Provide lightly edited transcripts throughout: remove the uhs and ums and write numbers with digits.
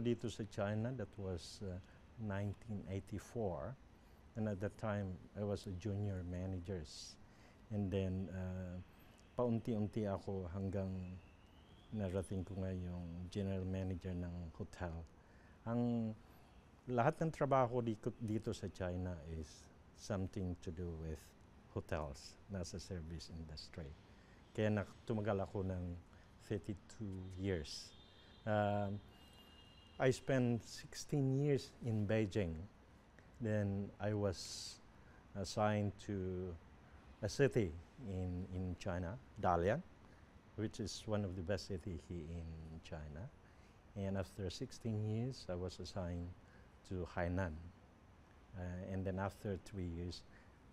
dito sa China, that was 1984. And at that time, I was a junior managers. And then, paunti-unti ako hanggang narating ko nga yung general manager ng hotel. Ang lahat ng trabaho dito sa China is something to do with hotels, nasa service industry. Kaya tumagal ako ng 32 years. I spent 16 years in Beijing. Then I was assigned to a city in China, Dalian, which is one of the best cities here in China. And after 16 years, I was assigned to Hainan. And then after 3 years,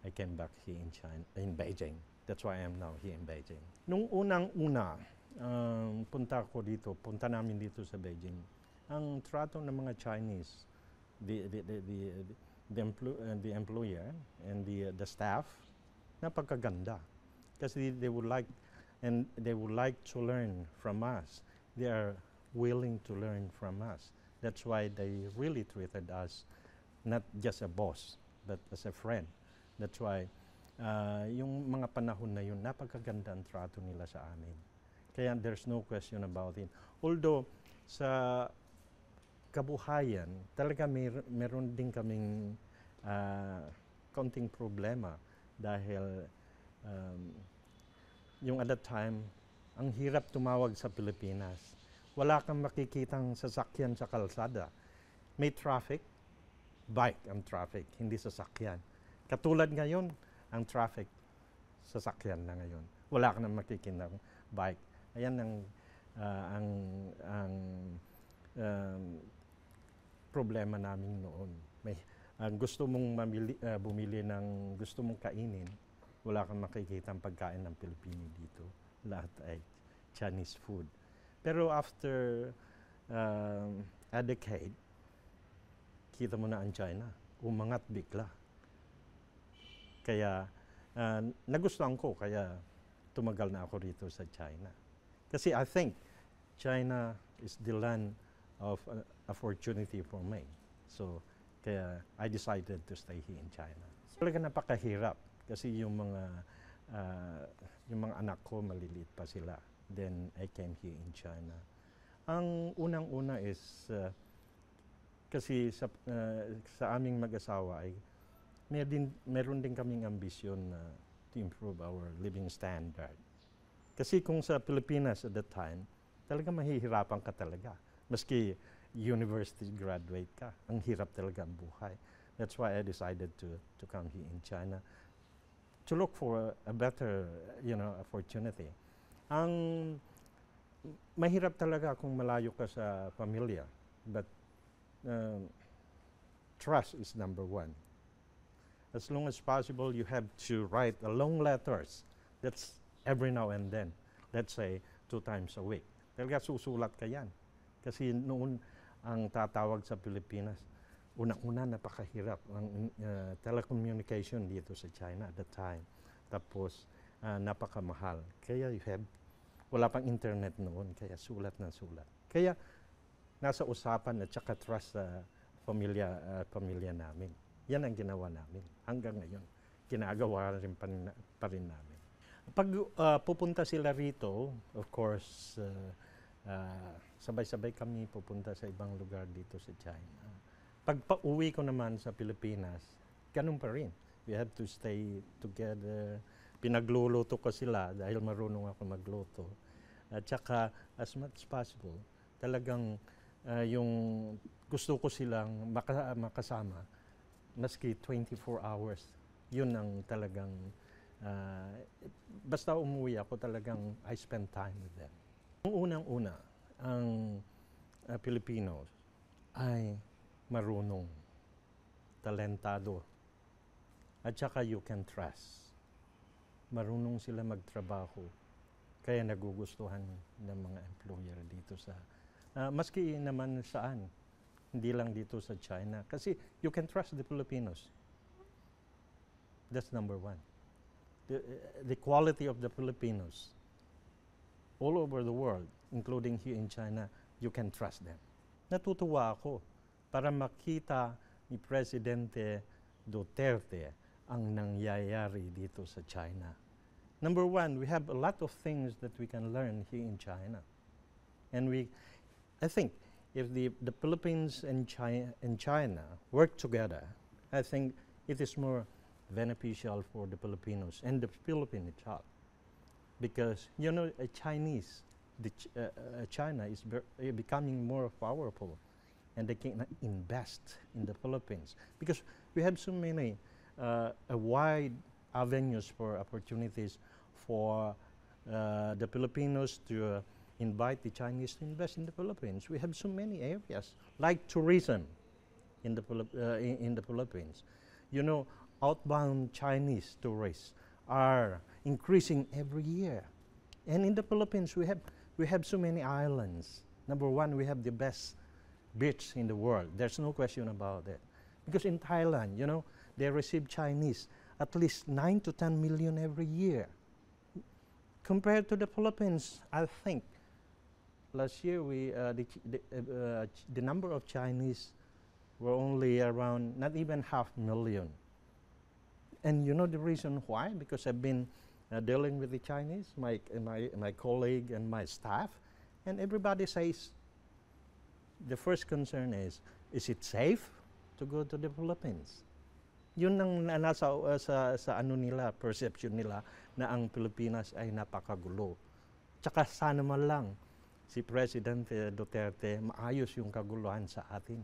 I came back here in China, in Beijing. That's why I am now here in Beijing. Nung unang-una, punta namin dito sa Beijing. Ang trato ng mga Chinese, the employer and the staff, napakaganda. Kasi they would like to learn from us. They are willing to learn from us. That's why they really treated us not just a boss, but as a friend. That's why yung mga panahon na yun, napakaganda ang trato nila sa amin. Kaya there's no question about it. Although sa kabuhayan, talaga meron din kaming kaunting problema dahil yung at that time, ang hirap tumawag sa Pilipinas. Wala kang makikitang sasakyan sa kalsada. May traffic, bike ang traffic, hindi sasakyan. Katulad ngayon, ang traffic, sasakyan na ngayon. Wala kang makikitang bike. Ayan ang problema namin noon. Gusto mong bumili ng gusto mong kainin, wala kang makikitang pagkain ng Pilipino dito. Lahat ay Chinese food. Pero after a decade, kita mo na ang China, umangat bigla. Kaya nagustuhan ko, kaya tumagal na ako rito sa China. Kasi I think China is the land of opportunity for me. So, kaya I decided to stay here in China. Talaga napakahirap kasi yung mga anak ko maliliit pa sila. Then I came here in China. Ang unang-una is kasi sa aming mag-asawa ay meron din kaming ambisyon to improve our living standard. Kasi kung sa Pilipinas at that time, talaga mahihirapan ka talaga. Maski university graduate ka, ang hirap talaga ang buhay. That's why I decided to come here in China to look for a better, opportunity. Ang mahirap talaga kung malayo ka sa pamilya, but trust is number one. As long as possible, you have to write long letters. That's every now and then. Let's say 2 times a week. Talaga susulat ka yan. Kasi noon ang tatawag sa Pilipinas, unang-una napakahirap ang telecommunication dito sa China at the time. Tapos napakamahal. Kaya wala pang internet noon, kaya sulat na sulat. Kaya nasa usapan at saka trust sa pamilya namin. Yan ang ginawa namin. Hanggang ngayon, ginagawa rin pa rin namin. Pag pupunta sila rito, of course, sabay-sabay kami pupunta sa ibang lugar dito sa China. Pag pauwi ko naman sa Pilipinas, ganun pa rin. We have to stay together. Pinagluluto ko sila dahil marunong ako magluto. At saka, as much as possible, talagang yung gusto ko silang makasama, maski 24 hours, yun ang talagang, basta umuwi ako talagang I spend time with them. Ang unang-una, ang Pilipinos ay marunong, talentado, at saka you can trust. Marunong sila magtrabaho, kaya nagugustuhan ng mga employer dito sa, maski naman saan, hindi lang dito sa China. Kasi you can trust the Filipinos. That's number one. The quality of the Filipinos all over the world, including here in China, you can trust them. natutuwa ako para makita ni Presidente Duterte ang nangyayari dito sa China. Number one, we have a lot of things that we can learn here in China. And I think if the Philippines and China work together, I think it is more beneficial for the Filipinos and the Philippine itself. Because, you know, China is becoming more powerful, and they can invest in the Philippines. Because we have so many wide avenues for opportunities for the Filipinos to invite the Chinese to invest in the Philippines. We have so many areas, like tourism in the Philippines. You know, outbound Chinese tourists are increasing every year. And in the Philippines, we have so many islands. Number one, we have the best beach in the world. There's no question about it. Because in Thailand, you know, they receive Chinese at least 9 to 10 million every year. Compared to the Philippines, I think last year the number of Chinese were only around not even 500,000. And you know the reason why? Because I've been dealing with the Chinese, my colleague and my staff, and everybody says the first concern is it safe to go to the Philippines? Yun ang nasa sa ano nila, perception nila na ang Pilipinas ay napakagulo. Tsaka sana man lang si President Duterte maayos yung kaguluhan sa atin.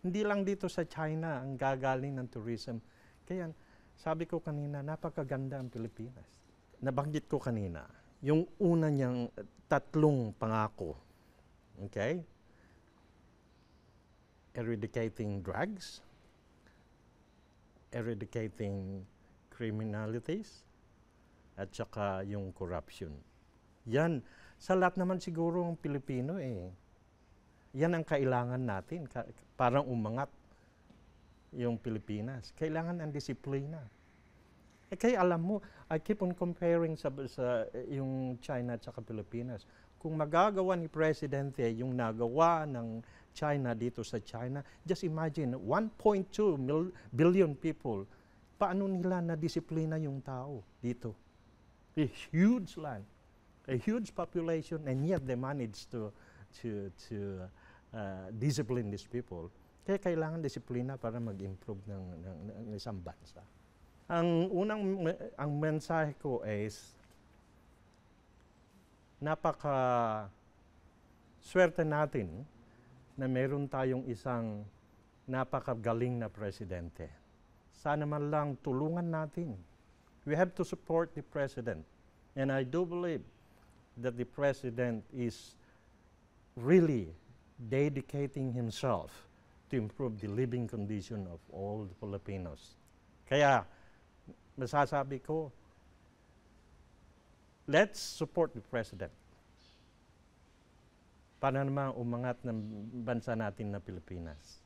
Hindi lang dito sa China ang gagaling ng tourism. Kaya sabi ko kanina, napakaganda ang Pilipinas. Nabanggit ko kanina, yung una niyang tatlong pangako. Okay? Eradicating drugs, eradicating criminalities, at saka yung corruption. Yan, sa lahat naman siguro ng Pilipino yan ang kailangan natin, parang umangat yung Pilipinas. Kailangan ang disiplina. Kaya alam mo, I keep on comparing sa yung China at saka Pilipinas. Kung magagawa ni Presidente yung nagawa ng China dito sa China, just imagine, 1.2 billion people, paano nila na-disiplina yung tao dito? A huge land, a huge population, and yet they managed to discipline these people. Kaya kailangan disiplina para mag-improve ng isang bansa. Ang mensahe ko is, swerte natin na meron tayong isang napakagaling na presidente. Sana man lang tulungan natin. We have to support the president. And I do believe that the president is really dedicating himself to improve the living condition of all the Filipinos. Kaya, masasabi ko, let's support the president para naman umangat ng bansa natin na Pilipinas.